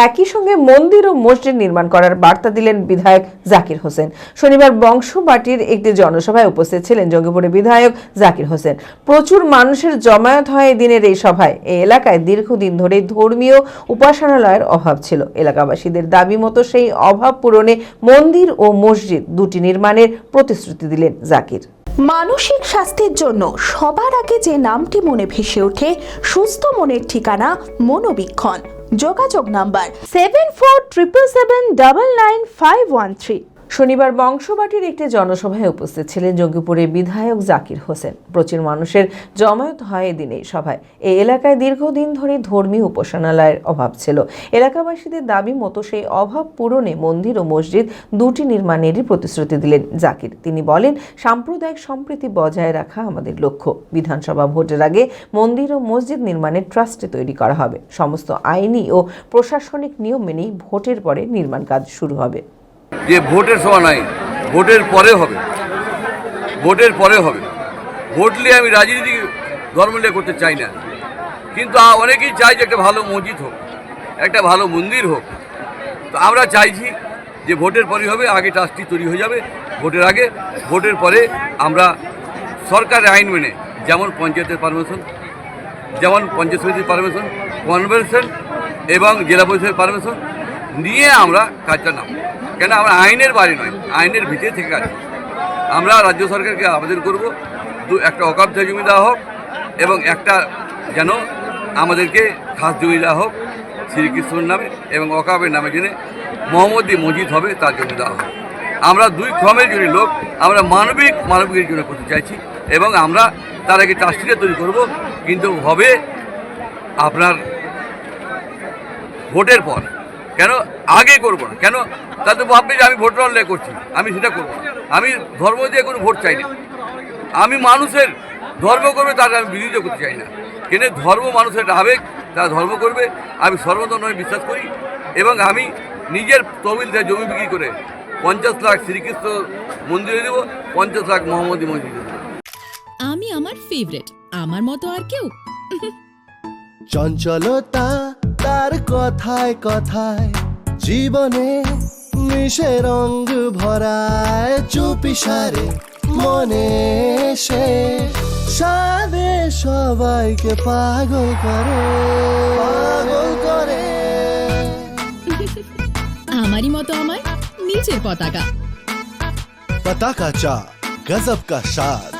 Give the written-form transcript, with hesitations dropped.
একই সঙ্গে মন্দির ও মসজিদ নির্মাণ করার বার্তা দিলেন বিধায়ক জাকির হোসেন। শনিবার বংশবাটির একটি জনসভায় উপস্থিত ছিলেন জঙ্গিপুরের বিধায়ক জাকির হোসেন। প্রচুর মানুষের জমায়েত হয় দিনের এই সভায়। এই এলাকায় দীর্ঘদিন ধরে ধর্মীয় উপাসনালয়ের অভাব ছিল। এলাকাবাসীদের দাবি মতো সেই অভাব পূরণে মন্দির ও মসজিদ দুটি নির্মাণের প্রতিশ্রুতি দিলেন জাকির। মানসিক স্বাস্থ্যের জন্য সবার আগে যে নামটি মনে ভেসে ওঠে, সুস্থ মনের ঠিকানা মনোবীক্ষণ। যোগাযোগ নাম্বার 7477799513। শনিবার বংশবাটির একটি জনসভায় উপস্থিত ছিলেন জঙ্গিপুরের বিধায়ক জাকির হোসেন। প্রচুর মানুষের জমায়েত হয় এদিন এই সভায়। এই এলাকায় দীর্ঘদিন ধরে ধর্মীয় উপাসনালয়ের অভাব ছিল। এলাকাবাসীদের দাবি মতো সেই অভাব পূরণে মন্দির ও মসজিদ দুটি নির্মাণেরই প্রতিশ্রুতি দিলেন জাকির। তিনি বলেন, সাম্প্রদায়িক সম্প্রীতি বজায় রাখা আমাদের লক্ষ্য। বিধানসভা ভোটের আগে মন্দির ও মসজিদ নির্মাণের ট্রাস্ট তৈরি করা হবে। সমস্ত আইনি ও প্রশাসনিক নিয়ম মেনেই ভোটের পরে নির্মাণ কাজ শুরু হবে। যে ভোটের সময় নাই, ভোটের পরে হবে, ভোটের পরে হবে। ভোট নিয়ে আমি রাজনীতি ধর্ম নিয়ে করতে চাই না, কিন্তু অনেকেই চাই যে একটা ভালো মসজিদ হোক, একটা ভালো মন্দির হোক। তো আমরা চাইছি যে ভোটের পরে হবে, আগে ট্রাস্টি তৈরি হয়ে যাবে ভোটের আগে। ভোটের পরে আমরা সরকারের আইন মেনে, যেমন পঞ্চায়েতের পারমিশন, যেমন পঞ্চায়েত সমিতির পারমিশন, কনভেনশন এবং জেলা পরিষদের পারমিশন নিয়ে আমরা কাজটা নাম। কেন আমরা আইনের বাইরে নয়, আইনের ভিতরে থেকে কাজ। আমরা রাজ্য সরকারকে আবেদন করব, একটা অকাপ জমি দেওয়া হোক এবং একটা যেন আমাদেরকে খাস জমি দেওয়া হোক শ্রীকৃষ্ণর নামে, এবং অকাপের নামে জেনে মোহাম্মদী মসজিদ হবে তার জন্য দেওয়া হোক। আমরা দুই ক্রমের জন্য লোক, আমরা মানবিকের জন্য করতে চাইছি, এবং আমরা তার আগে ট্রাস্টিটা তৈরি করব, কিন্তু হবে আপনার ভোটের পর। কেন আগে করবো না? কেন তাতে ভাববে যে আমি ভোটার অনলাইন করছি, আমি সেটা করবো না। আমি ধর্ম দিয়ে কোনো ভোট চাই না। আমি মানুষের ধর্ম করবে, তার আমি বিরোধিতা করতে চাই না। কেন ধর্ম মানুষের একটা আবেগ, তারা ধর্ম করবে। আমি সর্বধর্ম বিশ্বাস করি, এবং আমি নিজের তহবিল থেকে জমি বিক্রি করে 50 লাখ শ্রীকৃষ্ণ মন্দিরে দেবো, 50 লাখ মোহাম্মদী মসজিদে দেবো। আমি আমার ফেভারিট, আমার মতো আর কেউ। চঞ্চলতা তার কথায় কথায় জীবনে মিশে রঙ ভরায়, চুপি সারে মনে সে সাদে সবাইকে পাগল করে, পাগল করে। আমারই মতো আমার নিজের পতাকা। पताका चा गजब का स्वाद।